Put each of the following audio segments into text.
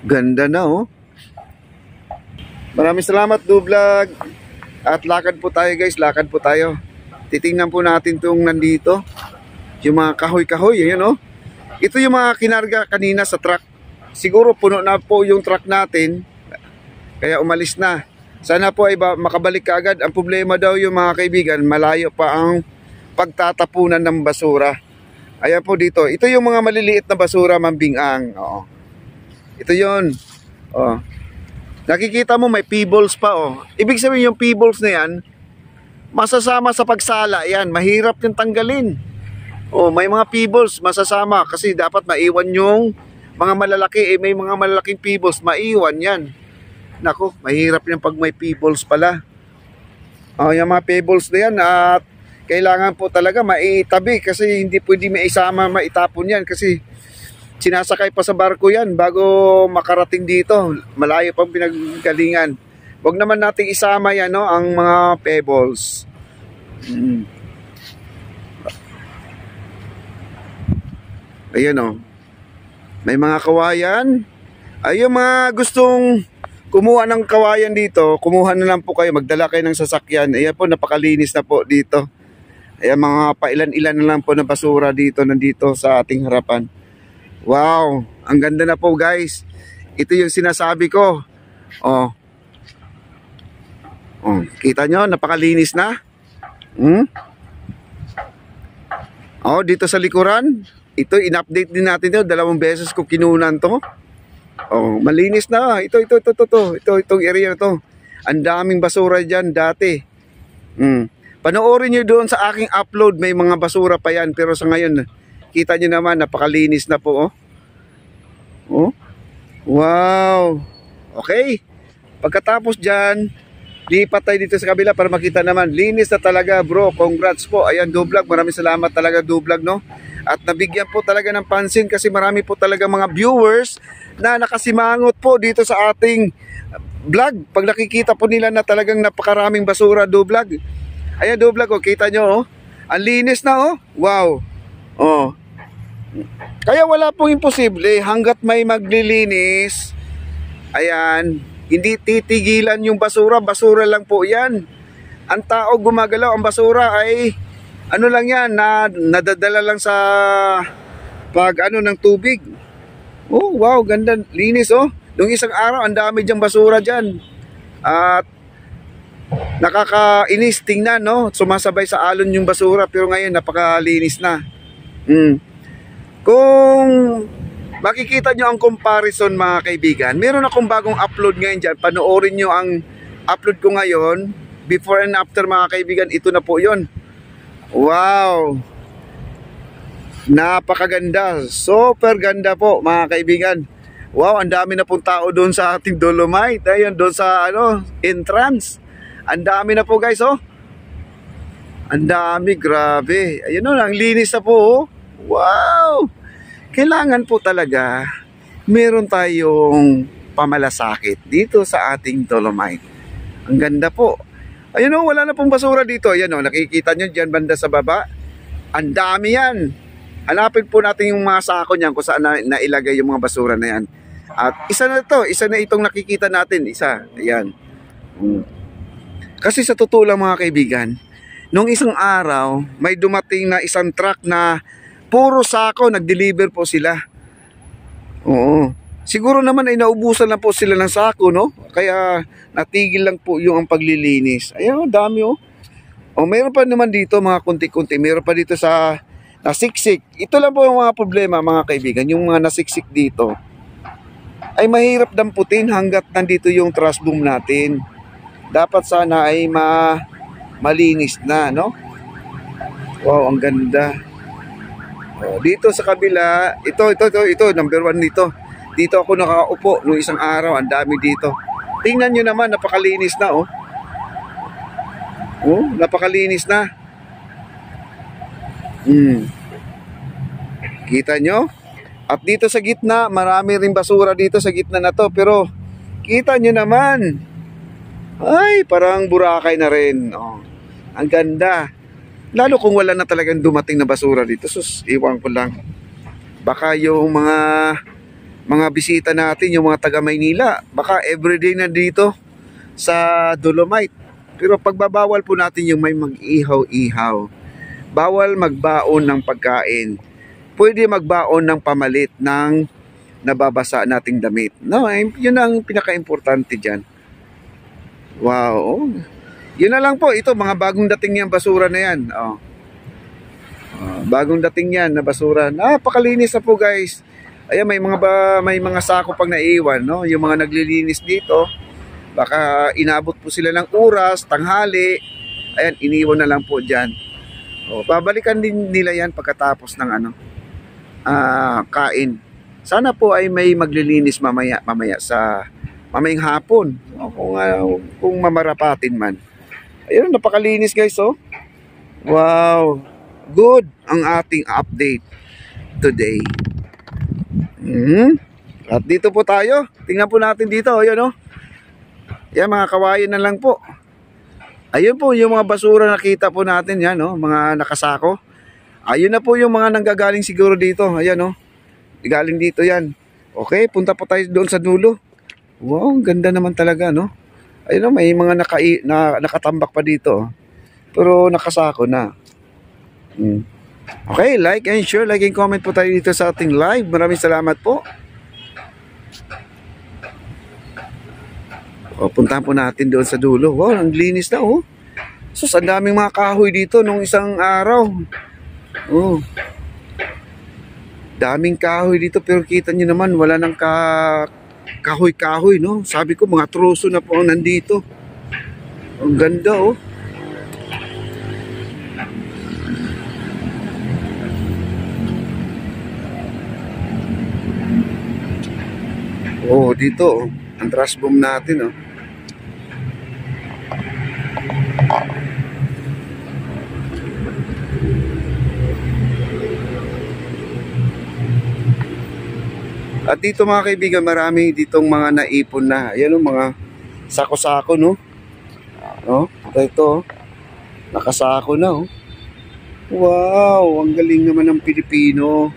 Ganda na oh. Maraming salamat Dublog. At lakad po tayo guys, lakad po tayo. Titingnan po natin itong nandito. Yung mga kahoy-kahoy, ayan oh. Ito yung mga kinarga kanina sa truck. Siguro puno na po yung truck natin, kaya umalis na. Sana po ay makabalik ka agad. Ang problema daw yung mga kaibigan, malayo pa ang pagtatapunan ng basura. Ayan po dito. Ito yung mga maliliit na basura, mambingang. Oo. Ito yun. Oh. Nakikita mo may pebbles pa oh. Ibig sabihin yung pebbles na yan, masasama sa pagsala yan. Mahirap yung tanggalin. Oh, may mga pebbles masasama kasi dapat maiwan yung mga malalaki. May mga malalaking pebbles, maiwan yan. Nako, mahirap yan pag may pebbles pala. Oh, yung mga pebbles na yan at kailangan po talaga maitabi kasi hindi pwede maisama, maitapon yan kasi sinasakay pa sa barko yan bago makarating dito. Malayo pang pinaggalingan. Huwag naman nating isama yan, no, ang mga pebbles. Ayan o. May mga kawayan. Ay, yung mga gustong kumuha ng kawayan dito, kumuha na lang po kayo. Magdala kayo ng sasakyan. Ayan po, napakalinis na po dito. Ayan, mga pailan-ilan na lang po na basura dito, nandito sa ating harapan. Wow, ang ganda na po guys. Ito yung sinasabi ko. Oh. Oh, kita nyo, napakalinis na. Oh, dito sa likuran, ito in-update din natin 'to. 2 beses ko kinunan 'to. Oh, malinis na. Itong area na 'to. Ang daming basura diyan dati. Panoorin niyo doon sa aking upload, may mga basura pa 'yan, pero sa ngayon kita nyo naman, napakalinis na po, oh. Oh. Wow. Okay. Pagkatapos dyan, lipat tayo dito sa kabila para makita naman. Linis na talaga, bro. Congrats po. Ayan, Dublog. Maraming salamat talaga, Dublog, no? At nabigyan po talaga ng pansin kasi marami po talaga mga viewers na nakasimangot po dito sa ating vlog. Pag nakikita po nila na talagang napakaraming basura, Dublog. Ayan, Dublog, oh. Kita nyo, oh. Ang linis na, oh. Wow. Oh. Kaya wala pong imposible hanggat may maglilinis. Ayan, hindi titigilan yung basura. Basura lang po yan. Ang tao gumagalaw, ang basura ay ano lang yan, nadadala lang sa pag ano ng tubig. Oh, wow, ganda, linis oh. Nung isang araw, ang dami dyang basura dyan. At nakakainis tingnan, no? Sumasabay sa alon yung basura, pero ngayon napakalinis na. Kung makikita nyo ang comparison mga kaibigan, meron akong bagong upload ngayon dyan. Panoorin nyo ang upload ko ngayon. Before and after mga kaibigan, ito na po yun. Wow, napakaganda. Super ganda po mga kaibigan. Wow, ang dami na pong tao doon sa ating Dolomite. Ayan, doon sa ano, entrance. Ang dami na po guys, oh. Ang dami, grabe. Ayun o, ang linis na po, oh. Wow! Kailangan po talaga meron tayong pamalasakit dito sa ating Dolomite. Ang ganda po. Ayun o, wala na pong basura dito. Ayan o, nakikita nyo dyan banda sa baba. Ang dami yan. Hanapin po natin yung mga sako niyan kung saan nailagay yung mga basura na yan. At isa na to, isa na itong nakikita natin. Isa, ayan. Kasi sa totoo lang mga kaibigan, nung isang araw, may dumating na isang truck na puro sako, nag-deliver po sila. Oo. Siguro naman ay naubusan na po sila ng sako, no? Kaya natigil lang po yung ang paglilinis. Ayun, dami oh. O, mayroon pa naman dito mga kunti-kunti. Mayroon pa dito sa nasiksik. Ito lang po yung mga problema mga kaibigan. Yung mga nasiksik dito. ay mahirap damputin hanggat nandito yung trash boom natin. Dapat sana ay malinis na, no? Wow, ang ganda. Oh, dito sa kabila, ito, number 1 dito. Dito ako nakaupo nung isang araw, ang dami dito. Tingnan nyo naman, napakalinis na, oh. Oh, napakalinis na. Kita nyo? At dito sa gitna, marami rin basura dito sa gitna na to. Pero, kita nyo naman. Ay, parang Boracay na rin. Oh, ang ganda. Lalo kung wala na talagang dumating na basura dito. Sus, iwan ko lang. Baka yung mga bisita natin, yung mga taga Maynila, baka everyday na dito sa Dolomite. Pero pagbabawal po natin yung may mag-ihaw-ihaw. Bawal magbaon ng pagkain. Pwede magbaon ng pamalit ng nababasa nating damit. No, yun ang pinaka-importante dyan. Wow. Yun na lang po. Ito, mga bagong dating yan, basura na yan. Oh. Bagong dating yan na basura. Napakalinis na po, guys. Ayan, may mga sako pang naiwan, no? Yung mga naglilinis dito, baka inabot po sila ng oras, tanghali. Ayan, iniwan na lang po dyan. O, babalikan din nila yan pagkatapos ng kain. Sana po ay may maglilinis mamaya sa mamayang hapon. O, kung mamarapatin man. Ayun, napakalinis, guys, oh. Wow. Good ang ating update today. At dito po tayo. Tingnan po natin dito. Ayun, oh. Yan, mga kawayan na lang po. Ayun po yung mga basura nakita po natin. Yan, oh, mga nakasako. Ayun na po yung mga nanggagaling siguro dito. Ayan, oh. Galing dito yan. Okay, punta po tayo doon sa dulo. Wow, ganda naman talaga, no? Ayun, oh, may mga nakatambak pa dito. Oh. Pero nakasako na. Okay, like and share, like and comment po tayo dito sa ating live. Maraming salamat po. O, puntahan po natin doon sa dulo. Wow, ang linis na, oh. So, ang daming mga kahoy dito nung isang araw. Oh. Daming kahoy dito, pero kita nyo naman, wala nang kahoy-kahoy, no? Sabi ko, mga troso na po ang nandito. Ang ganda, oh. Oh, dito, oh. Ang trash boom natin, oh. At dito, mga kaibigan, marami ditong mga naipon na. Ayan, oh, mga sako-sako, no? Oh, ito, oh. Nakasako na, oh. Wow, ang galing naman ng Pilipino.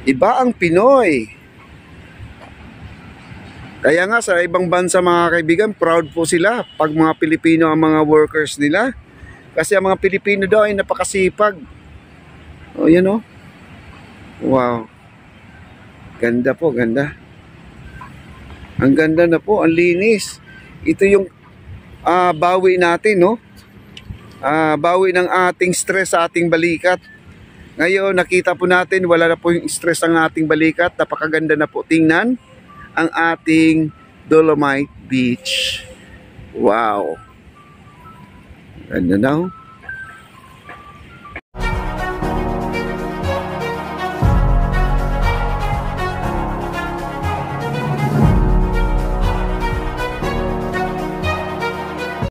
Iba ang Pinoy. Kaya nga sa ibang bansa, mga kaibigan, proud po sila pag mga Pilipino ang mga workers nila. Kasi ang mga Pilipino daw ay napakasipag. O, yan, o. Wow. Ganda po, ganda. Ang ganda na po, ang linis. Ito yung bawi natin, no? Bawi ng ating stress sa ating balikat. Ngayon, nakita po natin, wala na po yung stress ang ating balikat. Napakaganda na po tingnan ang ating Dolomite Beach. Wow. Ganda na, oh.